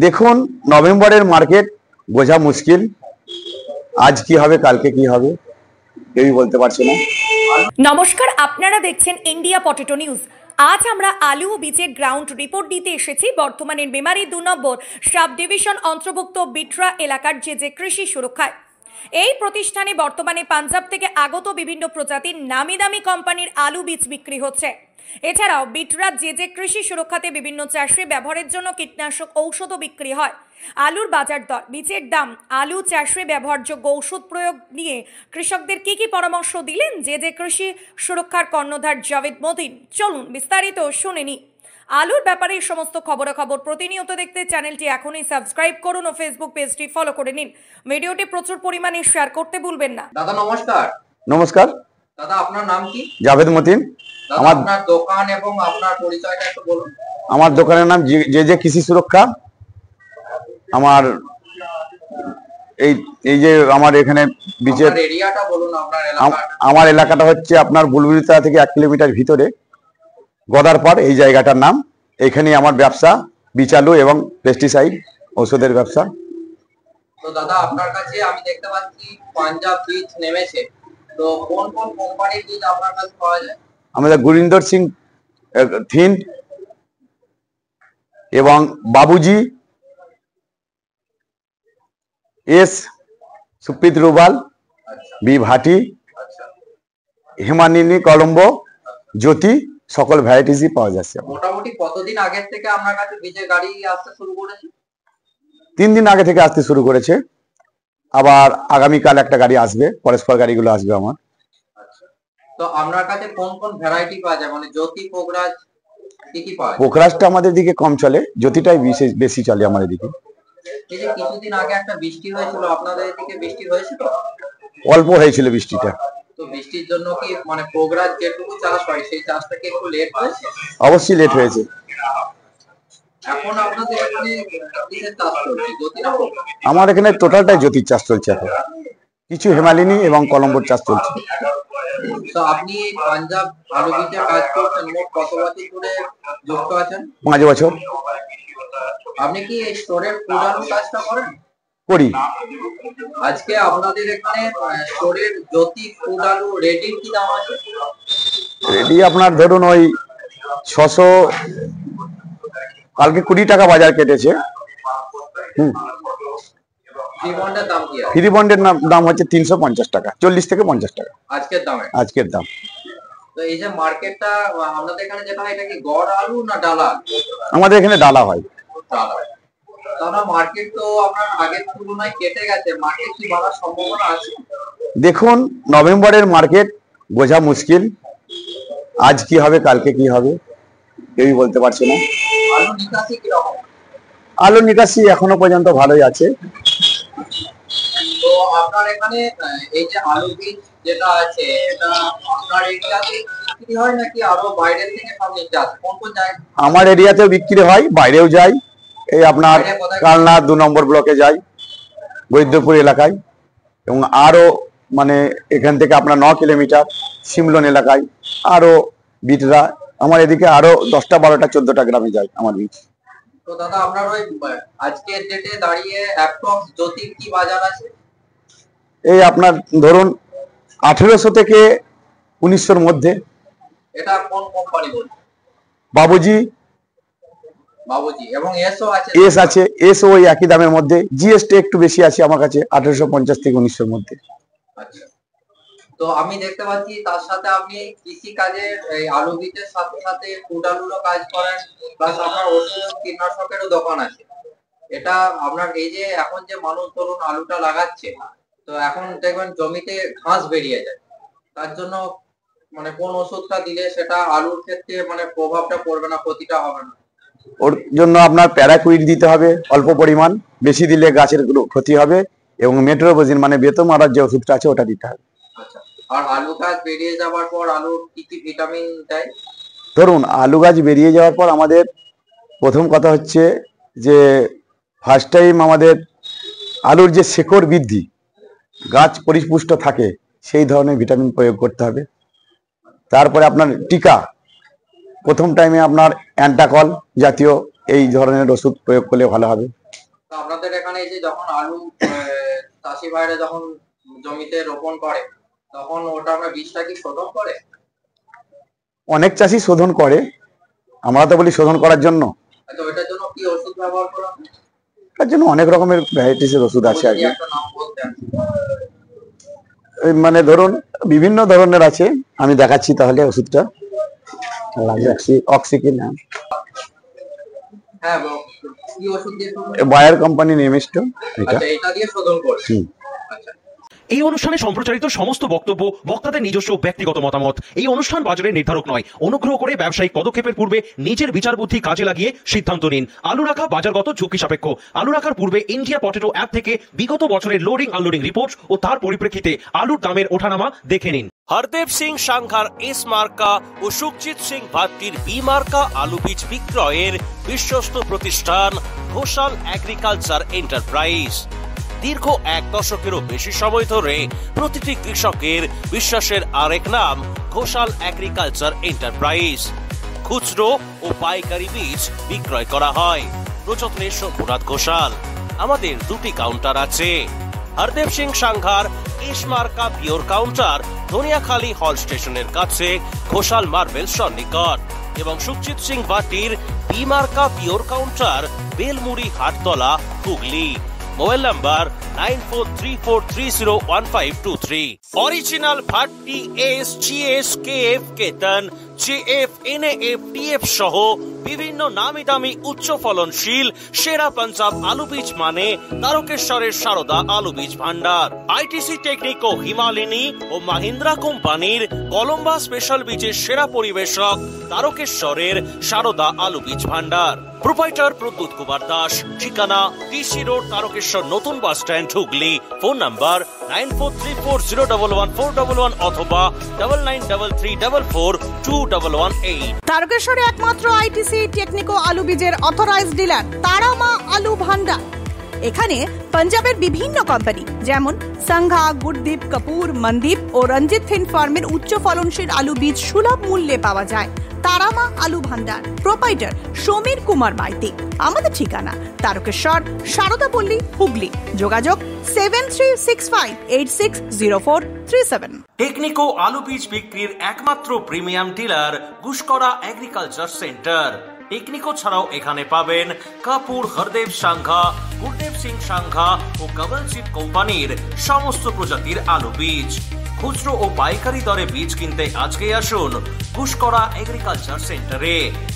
দেখুন, নভেম্বরের মার্কেট বোঝা মুশকিল। আজ কি হবে, কালকে কি হবে, কেউই বলতে পারছে না। নমস্কার, আপনারা দেখছেন ইন্ডিয়া পটেটো নিউজ। আজ আমরা আলু ও বীজের গ্রাউন্ড রিপোর্ট দিতে এসেছি বর্তমানের মেমারি 2 নম্বর সাব ডিভিশন অন্তর্ভুক্ত বিটরা এলাকার যে কৃষি সুরক্ষায়। এই প্রতিষ্ঠানে বর্তমানে পাঞ্জাব থেকে আগত বিভিন্ন প্রজাতির নামি দামি কোম্পানির আলু বীজ বিক্রি হচ্ছে। এছাড়াও বিটরা যে কৃষি সুরক্ষাতে বিভিন্ন চাষে ব্যবহারের জন্য কীটনাশক ঔষধও বিক্রি হয়। আলুর বাজার দর, বীজের দাম, আলু চাষে ব্যবহারযোগ্য ঔষধ প্রয়োগ নিয়ে কৃষকদের কি পরামর্শ দিলেন যে কৃষি সুরক্ষার কর্ণধার জাভেদ মতিন। চলুন বিস্তারিত শুনে নি। আলুর ব্যাপারে এই সমস্ত খবরাখবর প্রতিনিয়ত দেখতে চ্যানেলটি এখনই সাবস্ক্রাইব করুন ও ফেসবুক পেজটি ফলো করে নিন। ভিডিওটি প্রচুর পরিমাণে শেয়ার করতে ভুলবেন না। দাদা নমস্কার। নমস্কার দাদা, আপনার নাম কি? জাভেদ মতিন। আপনার দোকান এবং আপনার পরিচয়টা একটু বলুন। আমার দোকানের নাম যে কৃষি সুরক্ষা। আমার এই যে আমার এখানে বীজের এরিয়াটা বলুন। আমার এলাকাটা হচ্ছে আপনার বুলবুলিতলা থেকে 1 কিলোমিটার ভিতরে গদারপাড়, এই জায়গাটার নাম। এখানে আমার ব্যবসা বীজ আলু এবং পেস্টিসাইড ওষুধের ব্যবসা। তো দাদা, আপনার কাছে আমি দেখতে পাচ্ছি পাঞ্জাব বীজ নেমেছে, তো কোন কোন কোম্পানির বীজ আপনার কাছে পাওয়া যায়? আমাদের গুরিন্দর সিং থিন এবং বাবুজি, এস সুপ্রিত রুবাল, বি ভাটি, হেমানিনী কলম্বো, জ্যোতি, সকল ভ্যারাইটিসই পাওয়া যাচ্ছে। মোটামুটি কতদিন আগে থেকে আপনার কাছে বীজের গাড়ি আসতে শুরু করেছে? 3 দিন আগে থেকে আসতে শুরু করেছে। আবার আগামীকাল একটা গাড়ি আসবে, পরস্পর গাড়িগুলো আসবে আমার। তো আপনার কাছে কোন কোন ভ্যারাইটি পাওয়া যায়, মানে জ্যোতি, পোকরাজ, কি পাওয়া যায়? পোকরাজটা আমাদের দিকে কম চলে, জ্যোতিটাই বেশি চলে আমাদের দিকে। এই যে কিছুদিন আগে একটা বৃষ্টি হয়েছিল, আপনাদের এদিকে বৃষ্টি হয়েছিল? অল্প হয়েছিল বৃষ্টিটা। তো বৃষ্টির জন্য কি মানে পোকরাজ যেটুকু চাষ হয় সেই চাষটা কি একটু লেট হয়েছে? অবশ্যই লেট হয়েছে। এখন আপনাদের এখানে কিসের চাষ চলছে, জ্যোতি না পোকরাজ? আমার এখানে টোটালটাই জ্যোতির চাষ চলছে এখন, কিছু হেমালিনী এবং কলম্বোর চাষ চলছে। তো আপনি পাঞ্জাব আলু বীজে কাজ করছেন, মোট কত বছর ধরে যুক্ত আছেন? 5 বছর। আপনি কি এই স্টোরের ফুড আলু কাজটা করেন? করি। আজকে আপনাদের এখানে স্টোরের জ্যোতি ফুড আলু রেডি কি দাম আছে? রেডি আপনার ধরুন ওই 600, কালকে 20 টাকা বাজার কেটেছে। ফ্রি বন্ডের দাম কি আছে? ফ্রি বন্ডের দাম হচ্ছে 350 টাকা, 40 থেকে 50 টাকা আজকের দাম। তো এই যে মার্কেটটা আমাদের এখানে যেটা হয়, এটা কি গড় আলু না ডালা? আমাদের এখানে ডালা হয়। ডালা। মার্কেট তো আপনার আগের তুলনায় কেটে গেছে, মার্কেট কি বাড়ার সম্ভাবনা আছে? দেখুন, নভেম্বরের মার্কেট বোঝা মুশকিল। আজ কি হবে, কালকে কি হবে, কেউই বলতে পারছে না। আলু নিকাশি কিরকম? আলু নিকাশি এখনো পর্যন্ত ভালোই আছে। তো আপনার এখানে এই যে আলু বীজ যেটা আছে, এটা আপনার এরিয়াতে বিক্রি হয় নাকি আরো বাইরে থেকে সব নিতে আসে? কোন কোন জায়গায়? আমার এরিয়াতেও বিক্রি হয়, বাইরেও যায়। এই আপনার কালনা 2 নম্বর ব্লকে যায়, বৈদ্যপুর এলাকায়, এবং আরো মানে এখান থেকে আপনার 9 কিলোমিটার সিমলন এলাকায়, আরো বিটরা, আমার এদিকে আরো 10টা 12টা 14টা গ্রামে যায় আমার বীজ। তো দাদা, আপনার ওই আজকের ডেটে দাঁড়িয়ে অ্যাপ্রক্স জ্যোতির কি বাজার আছে? এই আপনার ধরুন 1800 থেকে 1900-র মধ্যে। এটা কোন কোম্পানি বলছে? বাবুজি এবং এসও আছে? এস আছে, এস ওই একই দামের মধ্যে। জিএসটি একটু বেশি আছে আমার কাছে, 1850 থেকে 1900-র মধ্যে। আচ্ছা। তো আমি দেখতে পাচ্ছি তার সাথে আপনি কৃষি কাজের এই আলু বীজের সাথে সাথে ফুড আলুরও কাজ করেন, প্লাস আপনার ওষুধ কীটনাশকেরও দোকান আছে। এটা আপনার এই যে এখন যে মানুষ ধরুন আলুটা লাগাচ্ছে, তো এখন দেখবেন জমিতে ঘাস বেরিয়ে যায়, তার জন্য মানে কোন ওষুধটা দিলে সেটা আলুর ক্ষেত্রে মানে প্রভাবটা পড়বে না, ক্ষতিটা হবে না? ওর জন্য আপনার প্যারাকুইট দিতে হবে অল্প পরিমাণ, বেশি দিলে গাছের ক্ষতি হবে, এবং মেট্রোবোজিন মানে বেতো মারার যে ওষুধটা আছে ওটা দিতে হবে। আচ্ছা। আর আলু গাছ বেরিয়ে যাওয়ার পর আলুর কি কি ভিটামিন দেয়? ধরুন আলু গাছ বেরিয়ে যাওয়ার পর আমাদের প্রথম কথা হচ্ছে যে ফার্স্ট টাইম আমাদের আলুর যে শেকড় বৃদ্ধি, গাছ পরিপুষ্ট থাকে, সেই ধরনের ভিটামিন প্রয়োগ করতে হবে। তারপরে আপনার টিকা, প্রথম টাইমে আপনার অ্যান্টাকল জাতীয় এই ধরনের ওষুধ প্রয়োগ করলে ভালো হবে। আপনাদের এখানে এই যে যখন আলু চাষি ভাইরা যখন জমিতে রোপণ করে তখন ওটা আমরা বীজটা কি শোধন করে? অনেক চাষি শোধন করে, আমরা তো বলি শোধন করার জন্য। আচ্ছা, ওইটার জন্য কি ওষুধ ব্যবহার করা হয়? তার জন্য অনেক রকমের ভ্যারাইটিসের ওষুধ আছে আর কি। একটা নাম বলতেন। মানে ধরুন বিভিন্ন ধরনের আছে, আমি দেখাচ্ছি তাহলে ওষুধটা। অক্সিকিন, হ্যাঁ, কি ওষুধ দিয়ে শোধন? বায়ার কোম্পানি নেমেস্ট এটা। আচ্ছা, এটা দিয়ে শোধন করে। আচ্ছা। এই অনুষ্ঠানে সম্প্রচারিত সমস্ত বক্তব্য বক্তাদের নিজস্ব ব্যক্তিগত মতামত। এই অনুষ্ঠান বাজারের নির্ধারক নয়। অনুগ্রহ করে ব্যবসায়িক পদক্ষেপের পূর্বে নিজের বিচার বুদ্ধি কাজে লাগিয়ে সিদ্ধান্ত নিন। আলু রাখা বাজারগত ঝুঁকি সাপেক্ষ। আলু রাখার পূর্বে ইন্ডিয়া পটেটো অ্যাপ থেকে বিগত বছরের লোডিং আনলোডিং রিপোর্ট ও তার পরিপ্রেক্ষিতে আলুর দামের ওঠানামা দেখে নিন। হরদেব সিং সাংঘার এস মার্কা ও সুখজিৎ সিং ভাত্তির বি মার্কা আলু বীজ বিক্রয়ের বিশ্বস্ত প্রতিষ্ঠান ঘোষাল এগ্রিকালচার এন্টারপ্রাইজ। দীর্ঘ 1 দশকেরও বেশি সময় ধরে প্রতিটি কৃষকের বিশ্বাসের আরেক নাম ঘোষাল এগ্রিকালচার এন্টারপ্রাইজ। খুচরো ও পাইকারি বীজ বিক্রয় করা হয়। প্রযত্নে শম্ভুনাথ ঘোষাল। আমাদের 2টি কাউন্টার আছে। হরদেব সিং সাংঘার এস মার্কা পিওর কাউন্টার ধনিয়াখালী হল স্টেশনের কাছে ঘোষাল মার্বেল সন্নিকট এবং সুখজিৎ সিং ভাটির বি মার্কা pure counter Belmuri Hattala Hooghly. Mobile number 9434301523। Original Bhatti SGS KF কেতন JF NAF TF সহ বিভিন্ন নামি দামি উচ্চ ফলনশীল সেরা পাঞ্জাব আলু বীজ মানে তারকেশ্বরের সারদা আলু বীজ ভান্ডার। ITC টেকনিকো হিমালিনী ও মাহিন্দ্রা কোম্পানির কলম্বা স্পেশাল বীজের সেরা পরিবেশক তারকেশ্বরের সারদা আলু বীজ ভান্ডার। প্রোপাইটার প্রদ্যুৎ কুমার দাস। ঠিকানা DC রোড তারকেশ্বর নতুন বাস স্ট্যান্ড হুগলি। ফোন নাম্বার 9434011411 অথবা 9933442118। তারকেশ্বরে একমাত্র ITC টেকনিকো আলু বীজের অথরাইজড ডিলার তারামা আলু ভান্ডার। এখানে পাঞ্জাবের বিভিন্ন কোম্পানি যেমন সংঘা, গুরদীপ, কাপুর, মনদীপ ও রঞ্জিত থিন ফার্মের উচ্চ ফলনশীল আলু বীজ সুলভ মূল্যে পাওয়া যায়। তারামা আলু ভান্ডার। প্রোপাইটার সমীর কুমার মাইতি। আমাদের ঠিকানা তারকেশ্বর সারদাপল্লী হুগলি। যোগাযোগ 7365860437। টেকনিকো আলু বীজ বিক্রির একমাত্র premium dealer Guskara agriculture centre. Technico ছাড়াও এখানে পাবেন কাপুর, হরদেব সাংঘা, গুরদেব সিং সাংঘা ও কমলজিৎ কোম্পানির সমস্ত প্রজাতির আলু বীজ। খুচরো ও পাইকারি দরে বীজ কিনতে আজকে আসুন গুসকরা এগ্রিকালচার সেন্টারে।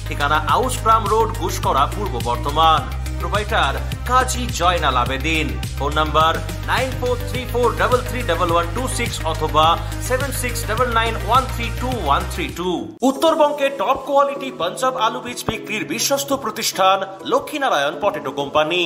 ঠিকানা আউসপ্রাম রোড, গুসকরা, পূর্ব বর্ধমান। প্রোপাইটার কাজী জয়নাল আবেদিন। ফোন নাম্বার 9434331126 অথবা 7699132132। উত্তরবঙ্গে টপ কোয়ালিটি পাঞ্জাব আলু বীজ বিক্রির বিশ্বস্ত প্রতিষ্ঠান লক্ষ্মীনারায়ণ পটেটো কোম্পানি।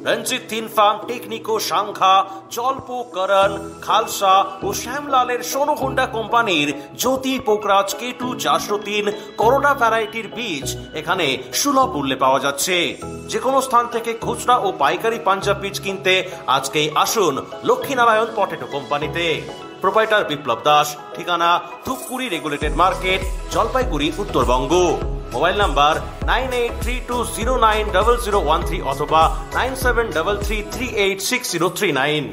রঞ্জিত থিন ফার্ম, টেকনিকো, সাংঘা, জলপো, করণ, খালসা ও শ্যামলালের সোনো হোন্ডা কোম্পানির জ্যোতি, পোকরাজ, K2 403 করোনা ভ্যারাইটির বীজ এখানে সুলভ মূল্যে পাওয়া যাচ্ছে। যে কোনো স্থান থেকে খুচরা ও পাইকারি পাঞ্জাব বীজ কিনতে আজকেই আসুন লক্ষ্মীনারায়ণ পটেটো কোম্পানিতে। প্রোপাইটার বিপ্লব দাস। ঠিকানা Dhupguri regulated market, Jalpaiguri, Uttarbanga. Mobile number 9832090013 অথবা 9733386039।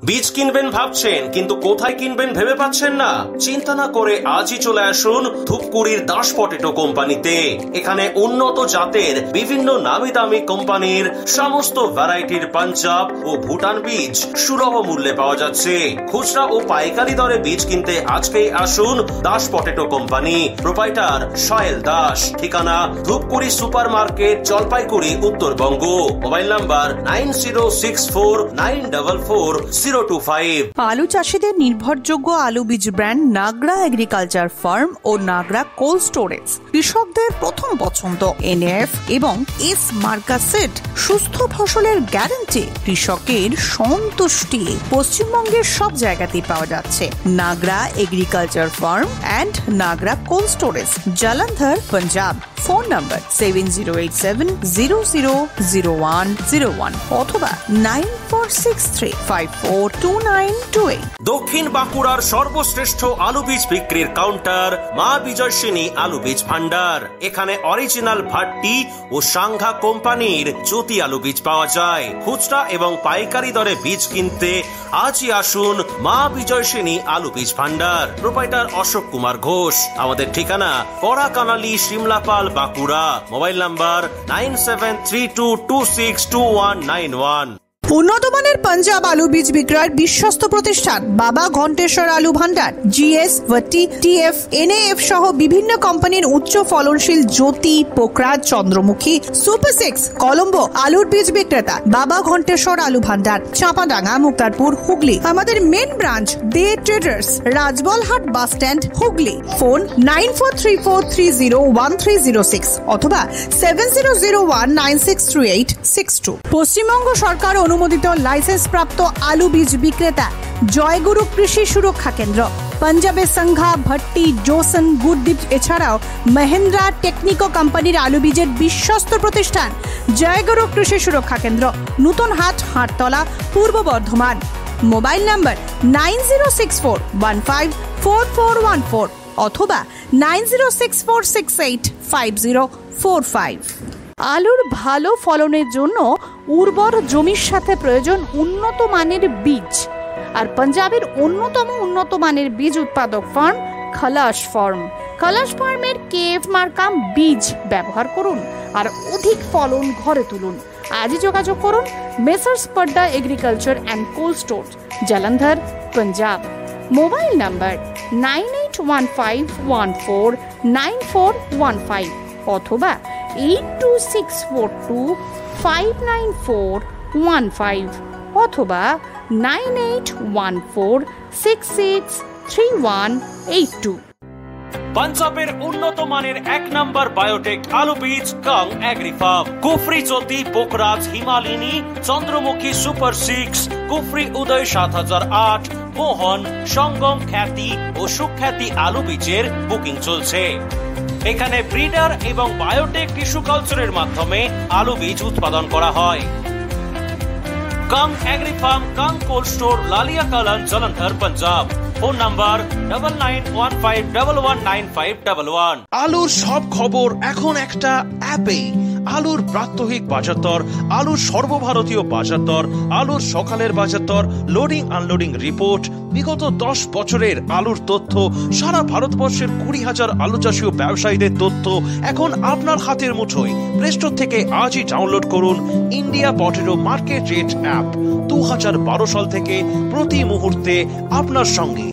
বীজ কিনবেন ভাবছেন কিন্তু কোথায় কিনবেন ভেবে পাচ্ছেন না? চিন্তা না করে আজই চলে আসুন ধূপগুড়ির দাস পটেটো কোম্পানিতে। এখানে উন্নত জাতের বিভিন্ন নামি দামি কোম্পানির সমস্ত ভ্যারাইটির পাঞ্জাব ও ভুটান বীজ সুলভ মূল্যে পাওয়া যাচ্ছে। খুচরা ও পাইকারি দরে বীজ কিনতে আজকেই আসুন Das potato company. Proprietor Soyel Das. ঠিকানা Dhupguri super market, Jalpaiguri, Uttarbanga. Mobile number 9064944025। আলু চাষীদের নির্ভরযোগ্য আলু বীজ ব্র্যান্ড নাগরা এগ্রিকালচার ফার্ম ও নাগরা কোল্ড স্টোরেজ। কৃষকদের প্রথম পছন্দ NAF এবং এস মার্কা সিড। সুস্থ ফসলের গ্যারান্টি, কৃষকের সন্তুষ্টি। পশ্চিমবঙ্গের সব জায়গাতেই পাওয়া যাচ্ছে Nagra agriculture farm and Nagra cold storage, Jalandhar, Punjab. Phone number 7087000101 অথবা 946354 942928। দক্ষিণ বাঁকুড়ার সর্বশ্রেষ্ঠ আলু বীজ বিক্রির কাউন্টার মা বিজয়সিনী আলু বীজ ভান্ডার। এখানে অরিজিনাল ভাট্টি ও সাংঘা কোম্পানির জ্যোতি আলু বীজ পাওয়া যায়। খুচরা এবং পাইকারি দরে বীজ কিনতে আজই আসুন মা বিজয়সিনী আলু বীজ ভান্ডার। প্রোপাইটার অশোক কুমার ঘোষ। আমাদের ঠিকানা কড়াকানালি, শিমলাপাল, বাঁকুড়া। Mobile number 9732262191। উন্নত মানের পাঞ্জাব আলু বীজ বিক্রয়ের বিশ্বস্ত প্রতিষ্ঠান বাবা ঘণ্টেশ্বর আলু ভান্ডার। জিএস, ভট্টি, টিএফ, এনএএফ সহ বিভিন্ন কোম্পানির উচ্চ ফলনশীল জ্যোতি, পোকরাজ, চন্দ্রমুখী, সুপার 6, কলম্বো আলুর বীজ বিক্রেতা বাবা ঘণ্টেশ্বর আলু ভান্ডার, চাঁপাডাঙ্গা, মুক্তারপুর, হুগলি। আমাদের main branch Dey traders, Rajbalhat bus stand, Hooghly. Phone 9434301306 অথবা 7001963862। পশ্চিমবঙ্গ সরকার অনুমোদিত লাইসেন্স প্রাপ্ত আলু বীজ বিক্রেতা জয়গুরু কৃষি সুরক্ষা কেন্দ্র। পাঞ্জাবের সংঘা, ভট্টি, জোসন, গুরদীপ এছাড়াও মহেন্দ্রা টেকনিকো কোম্পানির আলু বীজের বিশ্বস্ত প্রতিষ্ঠান জয়গুরু কৃষি সুরক্ষা কেন্দ্র, নূতন হাট, হাটতলা, পূর্ব বর্ধমান। মোবাইল নাম্বার 9064154414 অথবা 9064685045। আলুর ভালো ফলনের জন্য উর্বর জমির সাথে প্রয়োজন উন্নত মানের বীজ। আর পাঞ্জাবের অন্যতম উন্নত মানের বীজ উৎপাদক ফার্ম খালাস ফার্ম। খালাস ফার্মের কেএফ মার্কা বীজ ব্যবহার করুন আর অধিক ফলন ঘরে তুলুন। আজই যোগাযোগ করুন Messrs Padda agriculture and cold store, Jalandhar, Punjab. Mobile number 9815149415 অথবা 826425941 অথবা 9814663182। পাঞ্জাবের উন্নত মানের 1 নম্বর বায়োটেক আলু বীজ কাং এগ্রিফার্ম। কুফরি জ্যোতি, পোকরাজ, হিমালিনী, চন্দ্রমুখী, সুপার 6, কুফরি উদয় 7008, মোহন, সঙ্গম খ্যাতি ও সুখ্যাতি আলু বীজের বুকিং চলছে। এখানে ব্রিডার এবং বায়োটেক টিস্যু কালচারের মাধ্যমে আলু বীজ উৎপাদন করা হয়। Kang agri farm, Kang cold store, Lalia Kalan, Jalandhar, Punjab. Phone number 9915119511। আলুর সব খবর এখন একটা অ্যাপে। আলুর প্রাত্যহিক বাজার দর, আলুর সর্বভারতীয় বাজার দর, আলুর সকালের বাজার দর, লোডিং আনলোডিং রিপোর্ট, বিগত 10 বছরের আলুর তথ্য, সারা ভারতবর্ষের 20,000 আলু চাষী ও ব্যবসায়ীদের তথ্য এখন আপনার হাতের মুঠোয়। প্লে স্টোর থেকে আজই ডাউনলোড করুন India potato market rate app. 2012 সাল থেকে প্রতি মুহূর্তে আপনার সঙ্গে।